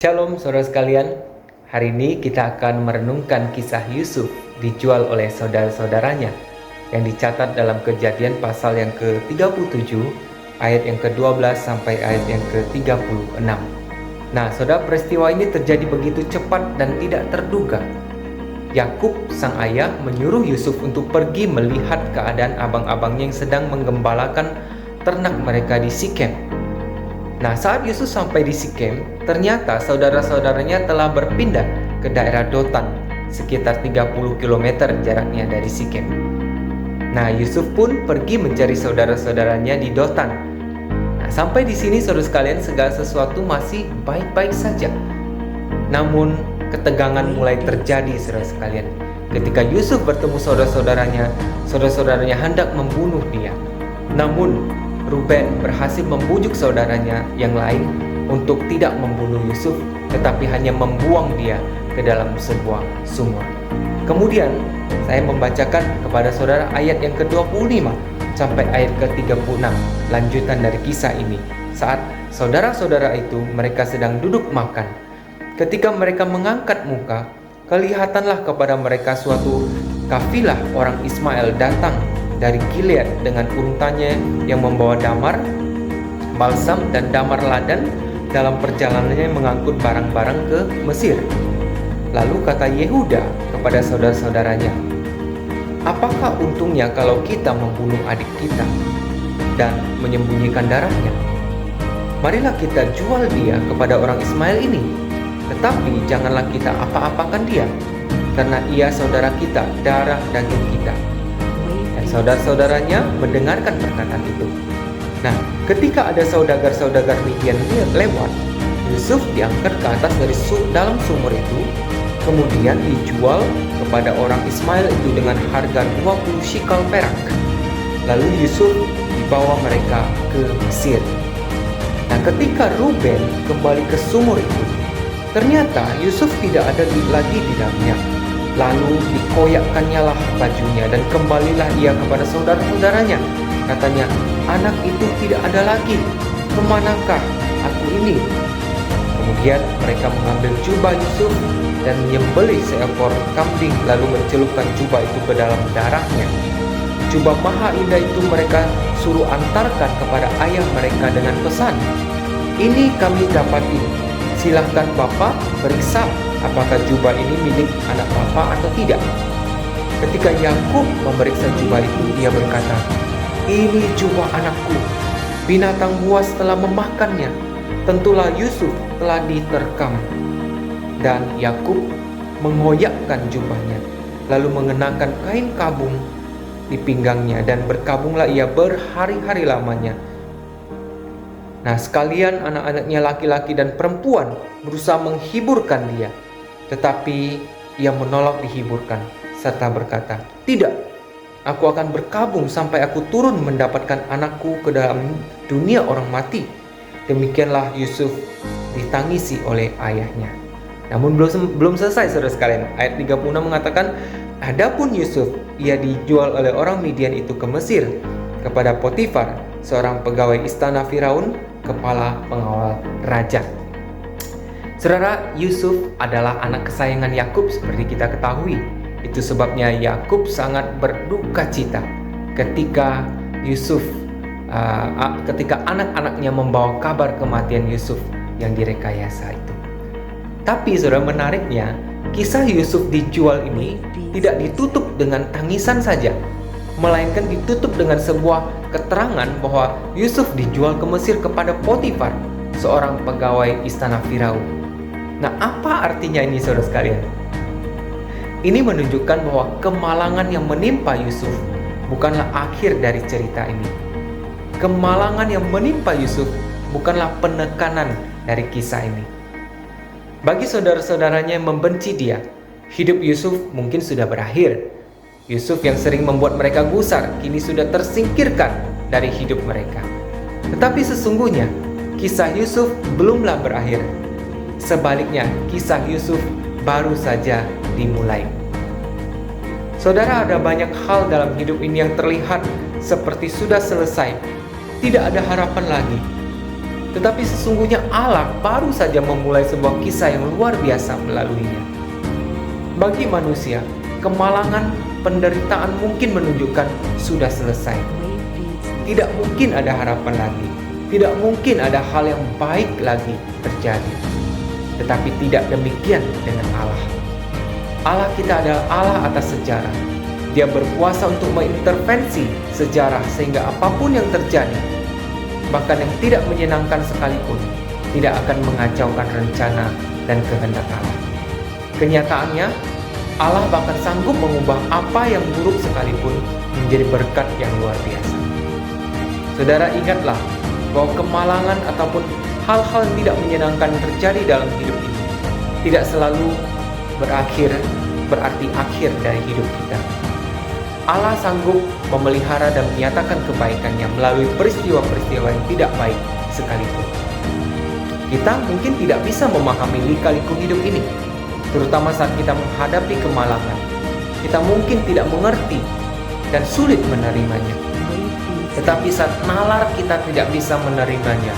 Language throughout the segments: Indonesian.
Shalom saudara sekalian, hari ini kita akan merenungkan kisah Yusuf dijual oleh saudara-saudaranya yang dicatat dalam Kejadian pasal yang ke-37 ayat yang ke-12 sampai ayat yang ke-36. Nah, saudara, peristiwa ini terjadi begitu cepat dan tidak terduga. Yakub, sang ayah, menyuruh Yusuf untuk pergi melihat keadaan abang-abangnya yang sedang menggembalakan ternak mereka di Sikem. Nah, saat Yusuf sampai di Sikem, ternyata saudara-saudaranya telah berpindah ke daerah Dotan, sekitar 30 km jaraknya dari Sikem. Nah, Yusuf pun pergi mencari saudara-saudaranya di Dotan. Nah, sampai di sini saudara sekalian, segala sesuatu masih baik-baik saja. Namun, ketegangan mulai terjadi saudara sekalian. Ketika Yusuf bertemu saudara-saudaranya hendak membunuh dia. Namun, Ruben berhasil membujuk saudaranya yang lain untuk tidak membunuh Yusuf, tetapi hanya membuang dia ke dalam sebuah sumur. Kemudian saya membacakan kepada saudara ayat yang ke-25 sampai ayat ke-36, lanjutan dari kisah ini. Saat saudara-saudara itu mereka sedang duduk makan. Ketika mereka mengangkat muka, kelihatanlah kepada mereka suatu kafilah orang Ismail datang dari Gilead dengan untannya yang membawa damar, balsam, dan damar ladan dalam perjalanannya mengangkut barang-barang ke Mesir. Lalu kata Yehuda kepada saudara-saudaranya, "Apakah untungnya kalau kita membunuh adik kita dan menyembunyikan darahnya? Marilah kita jual dia kepada orang Ismail ini, tetapi janganlah kita apa-apakan dia, karena ia saudara kita, darah daging kita." Saudara-saudaranya mendengarkan perkataan itu. Nah, ketika ada saudagar-saudagar Midian lewat, Yusuf diangkat ke atas dari dalam sumur itu, kemudian dijual kepada orang Ismail itu dengan harga 20 shikal perak. Lalu Yusuf dibawa mereka ke Mesir. Nah, ketika Ruben kembali ke sumur itu, ternyata Yusuf tidak ada lagi di dalamnya. Lalu dikoyakkannyalah bajunya dan kembalilah ia kepada saudara-saudaranya. Katanya, "Anak itu tidak ada lagi. Kemanakah aku ini?" Kemudian mereka mengambil jubah Yusuf dan menyembelih seekor kambing, lalu mencelupkan jubah itu ke dalam darahnya. Jubah maha indah itu mereka suruh antarkan kepada ayah mereka dengan pesan, "Ini kami dapati. Silahkan Bapak periksa apakah jubah ini milik anak Bapak atau tidak." Ketika Yakub memeriksa jubah itu, dia berkata, "Ini jubah anakku. Binatang buas telah memakannya. Tentulah Yusuf telah diterkam." Dan Yakub mengoyakkan jubahnya, lalu mengenakan kain kabung di pinggangnya, dan berkabunglah ia berhari-hari lamanya. Nah, sekalian anak-anaknya laki-laki dan perempuan berusaha menghiburkan dia, tetapi ia menolak dihiburkan serta berkata, "Tidak, aku akan berkabung sampai aku turun mendapatkan anakku ke dalam dunia orang mati." Demikianlah Yusuf ditangisi oleh ayahnya. Namun belum selesai saudara sekalian. Ayat 36 mengatakan, "Adapun Yusuf, ia dijual oleh orang Midian itu ke Mesir kepada Potifar, seorang pegawai istana Firaun, kepala pengawal raja." Saudara, Yusuf adalah anak kesayangan Yakub seperti kita ketahui. Itu sebabnya Yakub sangat berduka cita ketika ketika anak-anaknya membawa kabar kematian Yusuf yang direkayasa itu. Tapi saudara, menariknya, kisah Yusuf dijual ini tidak ditutup dengan tangisan saja, melainkan ditutup dengan sebuah keterangan bahwa Yusuf dijual ke Mesir kepada Potifar, seorang pegawai istana Firaun. Nah, apa artinya ini saudara sekalian? Ini menunjukkan bahwa kemalangan yang menimpa Yusuf bukanlah akhir dari cerita ini. Kemalangan yang menimpa Yusuf bukanlah penekanan dari kisah ini. Bagi saudara-saudaranya yang membenci dia, hidup Yusuf mungkin sudah berakhir. Yusuf yang sering membuat mereka gusar kini sudah tersingkirkan dari hidup mereka. Tetapi sesungguhnya kisah Yusuf belumlah berakhir. Sebaliknya, kisah Yusuf baru saja dimulai. Saudara, ada banyak hal dalam hidup ini yang terlihat seperti sudah selesai, tidak ada harapan lagi. Tetapi sesungguhnya Allah baru saja memulai sebuah kisah yang luar biasa melaluinya. Bagi manusia, kemalangan, penderitaan mungkin menunjukkan sudah selesai. Tidak mungkin ada harapan lagi. Tidak mungkin ada hal yang baik lagi terjadi. Tetapi tidak demikian dengan Allah. Allah kita adalah Allah atas sejarah. Dia berkuasa untuk mengintervensi sejarah sehingga apapun yang terjadi, bahkan yang tidak menyenangkan sekalipun, tidak akan mengacaukan rencana dan kehendak Allah. Kenyataannya, Allah bahkan sanggup mengubah apa yang buruk sekalipun menjadi berkat yang luar biasa. Saudara, ingatlah bahwa kemalangan ataupun hal-hal yang tidak menyenangkan yang terjadi dalam hidup ini tidak selalu berarti akhir dari hidup kita. Allah sanggup memelihara dan menyatakan kebaikannya melalui peristiwa-peristiwa yang tidak baik sekalipun. Kita mungkin tidak bisa memahami lika-liku hidup ini, terutama saat kita menghadapi kemalangan. Kita mungkin tidak mengerti dan sulit menerimanya. Tetapi saat nalar kita tidak bisa menerimanya,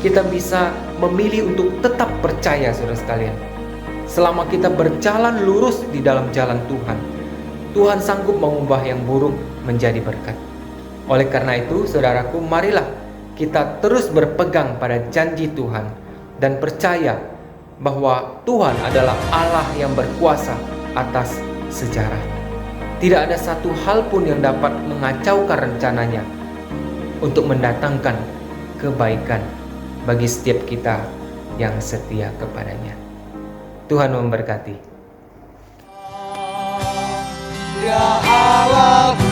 kita bisa memilih untuk tetap percaya, saudara sekalian. Selama kita berjalan lurus di dalam jalan Tuhan, Tuhan sanggup mengubah yang buruk menjadi berkat. Oleh karena itu, saudaraku, marilah kita terus berpegang pada janji Tuhan dan percaya bahwa Tuhan adalah Allah yang berkuasa atas sejarah. Tidak ada satu hal pun yang dapat mengacaukan rencananya untuk mendatangkan kebaikan bagi setiap kita yang setia kepadanya. Tuhan memberkati. Ya Allah.